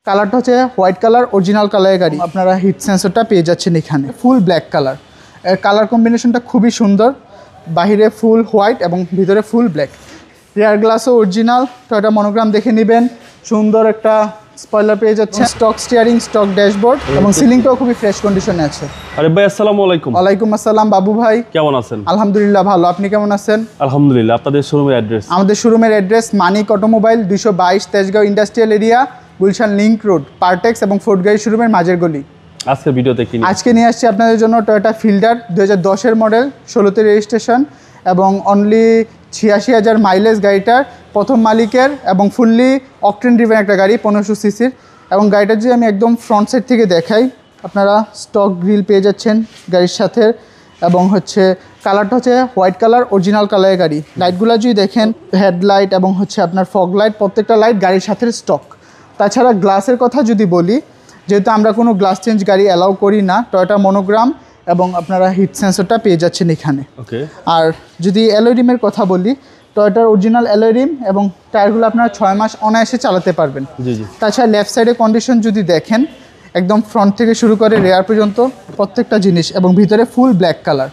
কালারটা হচ্ছে white colour, original কালারের গাড়ি। আপনারা হিট সেন্সরটা পেয়ে যাচ্ছেন এখানে। ফুল ব্ল্যাক কালার, কালার কম্বিনেশনটা খুবই সুন্দর। বাহিরে ফুল হোয়াইট এবং ভিতরে ফুল ব্ল্যাক। রিয়ার গ্লাসও অরিজিনাল, টয়োটা মনোগ্রাম দেখে নেবেন। সুন্দর একটা স্পয়লার পেয়ে যাচ্ছে, স্টক স্টিয়ারিং, স্টক ড্যাশবোর্ড এবং সিলিংটাও খুবই ফ্রেশ কন্ডিশনে আছে। আরে ভাই আসসালামু আলাইকুম। ওয়ালাইকুম আসসালাম বাবু ভাই, কেমন আছেন? আলহামদুলিল্লাহ ভালো, আপনি কেমন আছেন? আলহামদুলিল্লাহ। আপনাদের শোরুমের অ্যাড্রেস? আমাদের শোরুমের address Manik automobile, 222 Tejgaon industrial area, Gulshan link road, Partex এবং ফোর্ড গাড়ি শোরুমের মাঝের গলি। আজকে ভিডিওতে কি আজকে নিয়ে আসছি আপনাদের জন্য টয়োটা ফিল্ডার 2010-এর মডেল, 16তে রেজিস্ট্রেশন এবং অনলি 86,000 মাইলেজ গাড়িটার, প্রথম মালিকের এবং ফুললি অকটেন ড্রিভেন একটা গাড়ি, 1500 সিসির। এবং গাড়িটার যদি আমি একদম ফ্রন্ট সাইড থেকে দেখাই, আপনারা স্টক গ্রিল পেয়ে যাচ্ছেন গাড়ির সাথে এবং হচ্ছে কালারটা হচ্ছে হোয়াইট কালার, অরিজিনাল কালারের গাড়ি। লাইটগুলো যদি দেখেন, হেডলাইট এবং হচ্ছে আপনার ফগ লাইট, প্রত্যেকটা লাইট গাড়ির সাথে স্টক। তাছাড়া গ্লাসের কথা যদি বলি, যেহেতু আমরা কোনো গ্লাস চেঞ্জ গাড়ি অ্যালাউ করি না, টয়োটা মনোগ্রাম এবং আপনারা হিট সেন্সরটা পেয়ে যাচ্ছেন এখানে। ওকে। আর যদি অ্যালয় রিমের কথা বলি, টয়োটার অরিজিনাল অ্যালয় রিম এবং টায়ারগুলো আপনারা 6 মাস অনায়াসে চালাতে পারবেন। জি জি। তাছাড়া লেফট সাইডে কন্ডিশন যদি দেখেন, একদম ফ্রন্ট থেকে শুরু করে রেয়ার পর্যন্ত প্রত্যেকটা জিনিস এবং ভিতরে ফুল ব্ল্যাক কালার।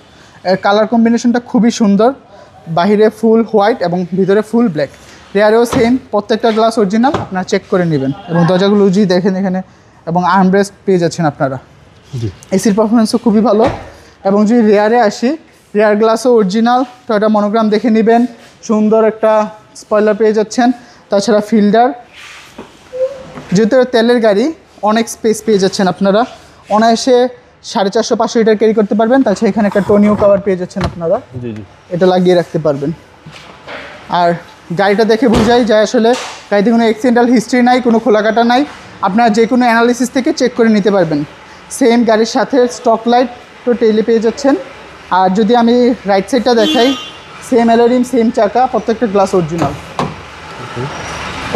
কালার কম্বিনেশনটা খুবই সুন্দর। বাহিরে ফুল হোয়াইট এবং ভিতরে ফুল ব্ল্যাক। রেয়ারেও সেম, প্রত্যেকটা গ্লাস অরিজিনাল, আপনারা চেক করে নেবেন। এবং দরজাগুলো যদি দেখেন এখানে, এবং আর্মরেস্ট পেয়ে যাচ্ছেন আপনারা। এসির পারফরমেন্সও খুবই ভালো। এবং যদি রেয়ারে আসি, রেয়ার গ্লাসও অরিজিনাল, টয়োটা মনোগ্রাম দেখে নেবেন। সুন্দর একটা স্পয়লার পেয়ে যাচ্ছেন। তাছাড়া ফিল্ডার, যেহেতু তেলের গাড়ি, অনেক স্পেস পেয়ে যাচ্ছেন আপনারা। অনায়াসে 450-500 লিটার ক্যারি করতে পারবেন। তাছাড়া এখানে একটা টোনিও কভার পেয়ে যাচ্ছেন আপনারা, জি জি, এটা লাগিয়ে রাখতে পারবেন। আর গাড়িটা দেখে বোঝাই যায় আসলে গাড়িতে কোনো অ্যাক্সিডেন্টাল হিস্ট্রি নাই, কোনো খোলাকাটা নাই। আপনারা যে কোনো অ্যানালিসিস থেকে চেক করে নিতে পারবেন। সেম গাড়ির সাথে স্টক লাইট তো টেইলে পেয়ে যাচ্ছেন। আর যদি আমি রাইট সাইডটা দেখাই, সেম অ্যালোরিম, সেম চাকা, প্রত্যেকটা গ্লাস অরিজিনাল।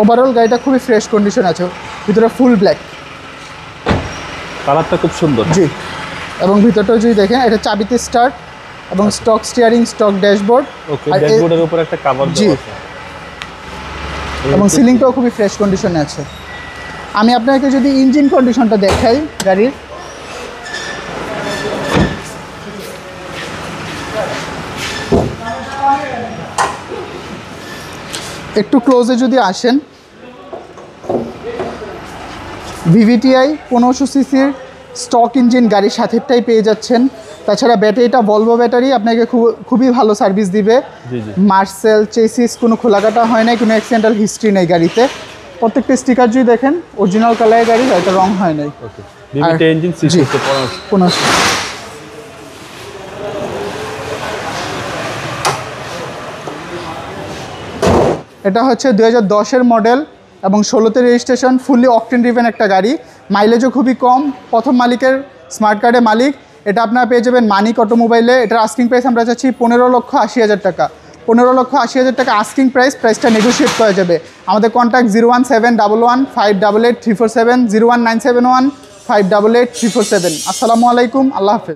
ওভারঅল গাড়িটা খুবই ফ্রেশ কন্ডিশন আছে, ভিতরে ফুল ব্ল্যাক। কালারটা খুব সুন্দর। জি। এবং ভিতরটাও যদি দেখেন, এটা চাবিতে স্টার্ট এবং স্টক স্টিয়ারিং, স্টক ড্যাশবোর্ড। ওকে, ড্যাশবোর্ডের উপর একটা কভার দেওয়া আছে। এবং সিলিংটাও খুবই ফ্রেশ কন্ডিশনে আছে। আমি আপনাকে যদি ইঞ্জিন কন্ডিশনটা দেখাই গাড়ির, একটু ক্লোজে যদি আসেন, ভিভিটিআই 1500 সিসির স্টক ইঞ্জিন গাড়ির সাথেরটাই পেয়ে যাচ্ছেন। তাছাড়া ব্যাটারিটা ভলভো ব্যাটারি, আপনাকে খুবই ভালো সার্ভিস দিবে। মার্সেল চেসিস কোনো খোলাকাটা হয় নাই, কোনো অ্যাক্সিডেন্টাল হিস্ট্রি নেই গাড়িতে। প্রত্যেকটা স্টিকার যদি দেখেন, অরিজিনাল কালারের গাড়ি, এটা রং হয় নাই। VVT engine CC 1500। এটা হচ্ছে 2010-এর মডেল এবং 16তে রেজিস্ট্রেশন, ফুললি অকটেন ড্রিভেন একটা গাড়ি। মাইলেজও খুবই কম, প্রথম মালিকের স্মার্ট কার্ডের মালিক। এটা আপনারা পেয়ে যাবেন মানিক অটোমোবাইলে। এটার আস্কিং প্রাইস আমরা চাচ্ছি 15,80,000 টাকা। 15,80,000 টাকা আস্কিং প্রাইস। প্রাইসটা নেগোশিয়েট করা যাবে। আমাদের কন্ট্যাক্ট 01711588347, 01971588347। আসসালামু আলাইকুম, আল্লাহ হাফেজ।